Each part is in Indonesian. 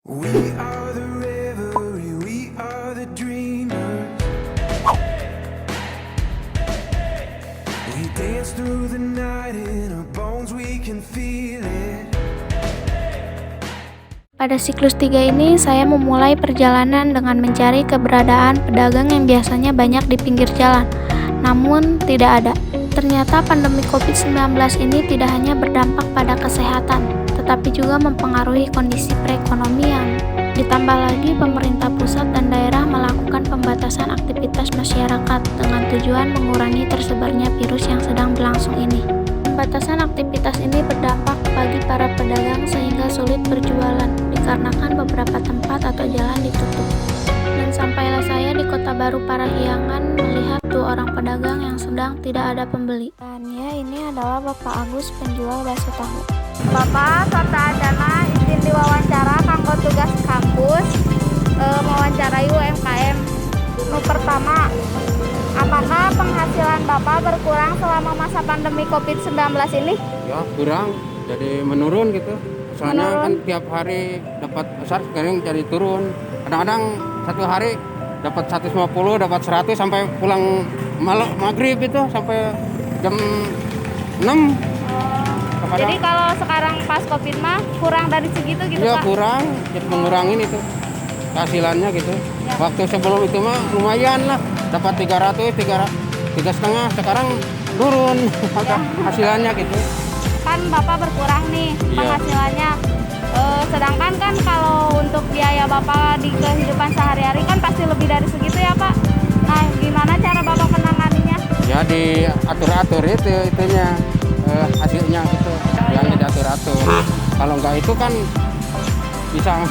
We are the river, we are the dreamers. We dance through the night in our bones, we can feel it. Pada siklus 3 ini, saya memulai perjalanan dengan mencari keberadaan pedagang yang biasanya banyak di pinggir jalan, namun tidak ada. Ternyata pandemi COVID-19 ini tidak hanya berdampak pada kesehatan, tetapi juga mempengaruhi kondisi perekonomian. Ditambah lagi, pemerintah pusat dan daerah melakukan pembatasan aktivitas masyarakat dengan tujuan mengurangi tersebarnya virus yang sedang berlangsung ini. Pembatasan aktivitas ini berdampak bagi para pedagang sehingga sulit berjualan dikarenakan beberapa tempat atau jalan ditutup. Dan sampailah saya di Kota Baru Parahyangan melihat 2 orang pedagang yang sedang tidak ada pembeli. Dan ya, ini adalah Bapak Agus, penjual bakso tahu. Bapak Sota Adana izin diwawancara kanggo tugas kampus mewawancarai UMKM. Pertama, apakah penghasilan Bapak berkurang selama masa pandemi COVID-19 ini? Ya kurang, jadi menurun gitu. Soalnya Menurun. kan tiap hari dapat besar, sekarang jadi turun. Kadang-kadang satu hari dapat 150, dapat 100 sampai pulang malam maghrib itu sampai jam 6. Jadi kalau sekarang pas COVID mah kurang dari segitu gitu Ya Pak? kurang, jadi mengurangin itu hasilannya gitu. Ya. Waktu sebelum itu mah lumayan lah, dapat 300, 3,5. Sekarang turun hasilannya gitu. Kan Bapak berkurang nih Iya. penghasilannya. Sedangkan kan kalau untuk biaya Bapak di kehidupan sehari-hari kan pasti lebih dari segitu ya Pak. Nah, gimana cara Bapak menanganinya? Ya diatur-atur itunya hasilnya gitu, yang diatur-atur. Kalau enggak itu kan bisa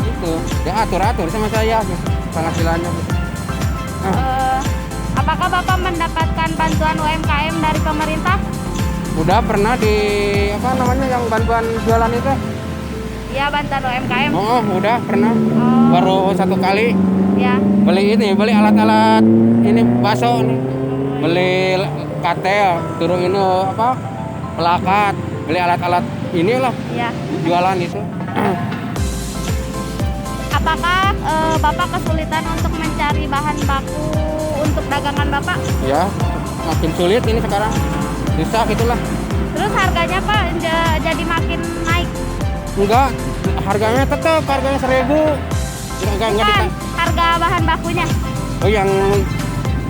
itu ya atur-atur sama saya gitu, penghasilannya gitu. Apakah Bapak mendapatkan bantuan UMKM dari pemerintah? Udah pernah di apa namanya yang bantuan jualan itu? Ya, bantuan UMKM. Oh, udah pernah. Oh, Baru 1 kali ya. beli alat-alat ini bakso nih. Beli katel, turun ini apa? Pelakat, beli alat-alat inilah Ya. jualan itu. Apakah Bapak kesulitan untuk mencari bahan baku untuk dagangan Bapak? Ya, makin sulit ini sekarang. Susah gitulah. Terus harganya Pak jadi makin naik? Enggak, harganya tetap harganya 1.000. Enggak Bukan, harga bahan bakunya. Oh yang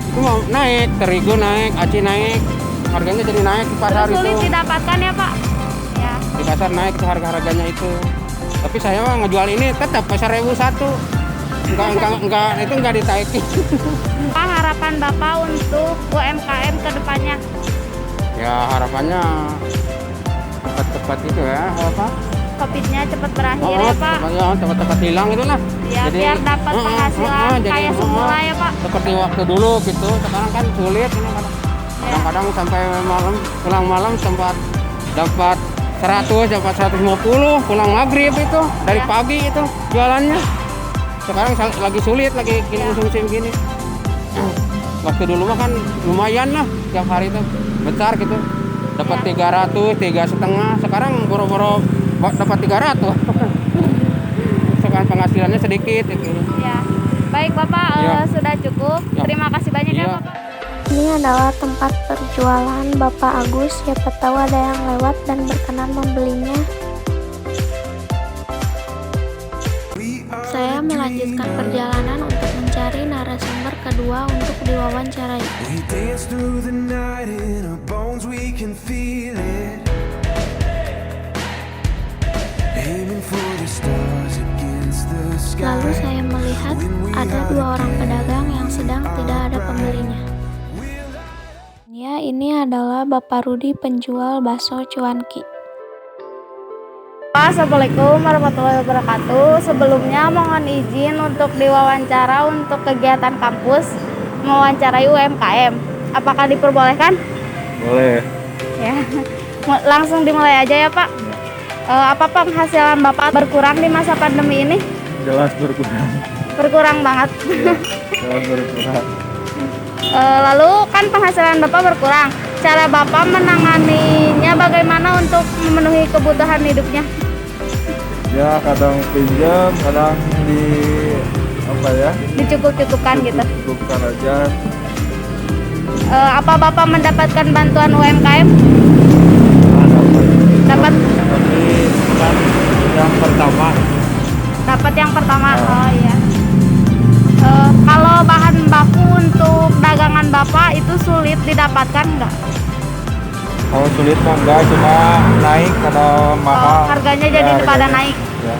itu mau naik, terigu naik, aci naik, harganya jadi naik di pasar Terus sulit itu. didapatkan ya Pak? Ya. Di pasar naik itu harganya itu. Tapi saya mah ngejual ini tetap 1.001. Enggak itu enggak ditaikin. Apa harapan Bapak untuk UMKM ke depannya? Ya harapannya cepat-cepat itu ya, apa? COVID-nya cepat berakhir ya Pak? Cepat-cepat hilang itulah. Ya, biar dapat penghasilan kayak semula ya Pak? Seperti waktu dulu gitu. Sekarang kan sulit ini kadang-kadang sampai malam, pulang malam sempat dapat 100, dapat 150, pulang maghrib itu dari Ya. pagi itu jualannya. Sekarang lagi sulit, lagi gini musim gini. Waktu dulu mah kan lumayan lah tiap hari itu besar gitu. Dapat 300, 3,5. Sekarang boro-boro dapat 300. Sekarang penghasilannya sedikit gitu. Ya. Baik Bapak, Ya. sudah cukup. Ya. Terima kasih banyak ya Iya. Bapak. Ini adalah tempat perjualan Bapak Agus, siapa tahu ada yang lewat dan berkenan membelinya. Saya melanjutkan perjalanan untuk mencari narasumber kedua untuk diwawancarai. We dance through the night in our bones, we can feel it. Aiming for the stars against the sky. Lalu saya melihat ada 2 orang pedagang yang sedang tidak ada pembelinya. Ya, ini adalah Bapak Rudi, penjual bakso cuanki. Assalamualaikum warahmatullahi wabarakatuh. Sebelumnya mohon izin untuk diwawancara untuk kegiatan kampus mewawancarai UMKM. Apakah diperbolehkan? Boleh. Ya. Langsung dimulai aja ya Pak. Apa penghasilan Bapak berkurang di masa pandemi ini? Jelas berkurang. Berkurang banget. Jelas berkurang. Lalu kan penghasilan Bapak berkurang. Cara Bapak menanganinya bagaimana untuk memenuhi kebutuhan hidupnya? Ya kadang pinjam, kadang di apa ya? Dicukup-cukupkan gitu. Cukupkan aja. Apa Bapak mendapatkan bantuan UMKM? Dapat Tapi kan yang pertama dapat yang pertama. Oh iya. Kalau bahan baku untuk dagangan Bapak itu sulit didapatkan nggak? kalau sulit mah enggak, cuma naik karena mahal. Harganya Ya, jadi pada harganya. naik. Ya.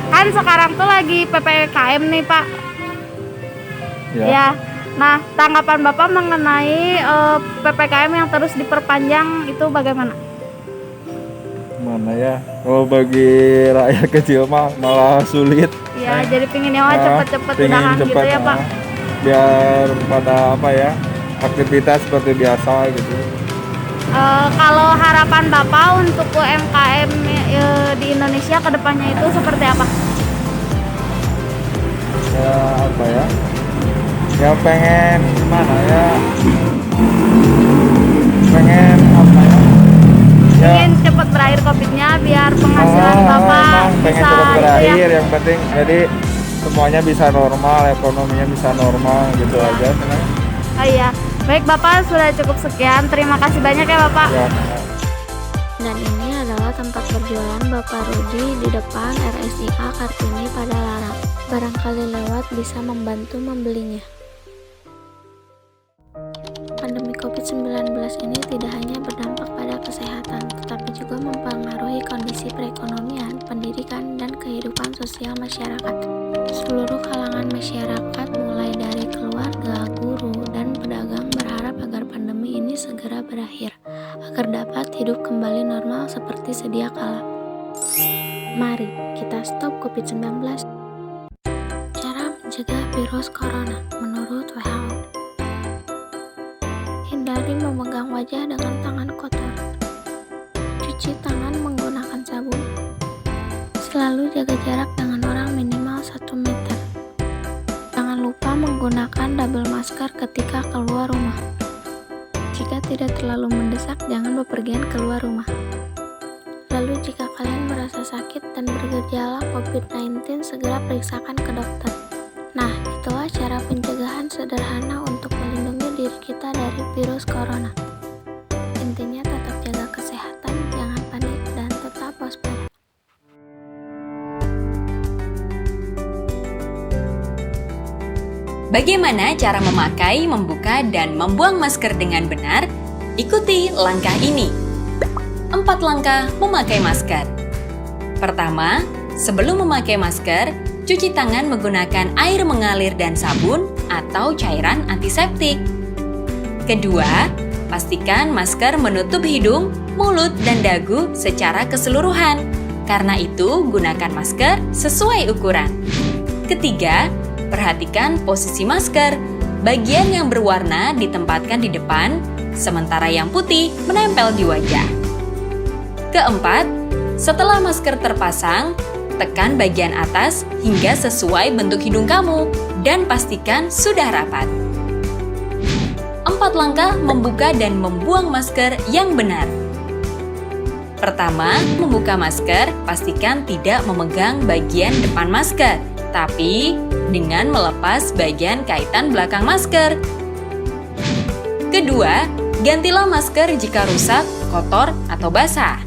Kan sekarang tuh lagi PPKM nih Pak. Ya. Ya. Nah, tanggapan Bapak mengenai PPKM yang terus diperpanjang itu bagaimana? Mana ya? Kalau bagi rakyat kecil mah malah sulit. Ya, jadi pinginnya cepet-cepet Pengen udahan gitu cepat, ya Pak. biar pada apa ya? Aktivitas seperti biasa gitu. Kalau harapan Bapak untuk UMKM di Indonesia kedepannya itu seperti apa? Ya apa ya? Ya pengen gimana ya? Pengen apa ya? Ya. Ingin cepat berakhir COVID-nya biar penghasilan Bapak emang pengen bisa cepat itu ya. berakhir, yang penting jadi semuanya bisa normal, ekonominya bisa normal gitu aja. Senang. Oh iya. Baik Bapak, sudah cukup sekian. Terima kasih banyak ya Bapak. Ya. Dan ini adalah tempat berjualan Bapak Rudi di depan RSIA Kartini pada Larang. Barangkali lewat bisa membantu membelinya. Pandemi COVID-19 ini tidak hanya berdampak pada kesehatan, tetapi juga mempengaruhi kondisi perekonomian, pendidikan, dan kehidupan sosial masyarakat. Seluruh kalangan masyarakat, mulai dari keluarga, guru, dan pedagang berharap agar pandemi ini segera berakhir, agar dapat hidup kembali normal seperti sedia kala. Mari kita stop COVID-19. Cara mencegah virus corona menurut WHO. Hindari memegang wajah dengan tangan kotor. Cuci tangan menggunakan sabun. Selalu jaga jarak dengan orang minimal 1 meter. Jangan lupa menggunakan double masker ketika keluar rumah. Jika tidak terlalu mendesak, jangan bepergian keluar rumah. Lalu jika kalian merasa sakit dan bergejala COVID-19, segera periksakan ke dokter. Nah, itulah cara pencegahan sederhana untuk melindungi diri kita dari virus corona. Intinya tetap jaga kesehatan, jangan panik, dan tetap waspada. Bagaimana cara memakai, membuka, dan membuang masker dengan benar? Ikuti langkah ini. 4 langkah memakai masker. Pertama, sebelum memakai masker, cuci tangan menggunakan air mengalir dan sabun atau cairan antiseptik. Kedua, pastikan masker menutup hidung, mulut, dan dagu secara keseluruhan. Karena itu, gunakan masker sesuai ukuran. Ketiga, perhatikan posisi masker. Bagian yang berwarna ditempatkan di depan, sementara yang putih menempel di wajah. Keempat, setelah masker terpasang, tekan bagian atas hingga sesuai bentuk hidung kamu dan pastikan sudah rapat. 4 langkah membuka dan membuang masker yang benar. Pertama, membuka masker, pastikan tidak memegang bagian depan masker, tapi dengan melepas bagian kaitan belakang masker. Kedua, gantilah masker jika rusak, kotor, atau basah.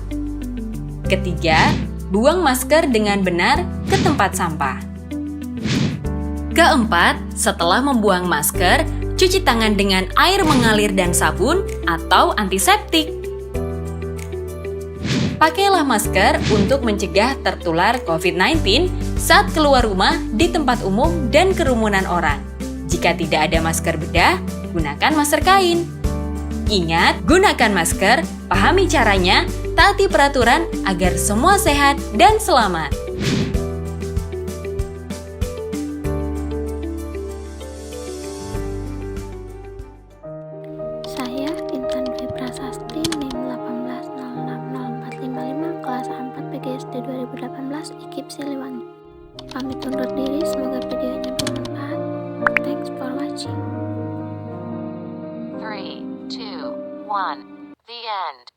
Ketiga, buang masker dengan benar ke tempat sampah. Keempat, setelah membuang masker, cuci tangan dengan air mengalir dan sabun atau antiseptik. Pakailah masker untuk mencegah tertular COVID-19 saat keluar rumah di tempat umum dan kerumunan orang. Jika tidak ada masker bedah, gunakan masker kain. Ingat, gunakan masker, pahami caranya, taati peraturan agar semua sehat dan selamat. Saya Intan Dwi Prasasti, NIM 180604555, kelas A4 PGSD 2018, IKIP Siliwangi. Pamit undur diri, semoga videonya bermanfaat. Thanks for watching. 3, 2, 1, the end.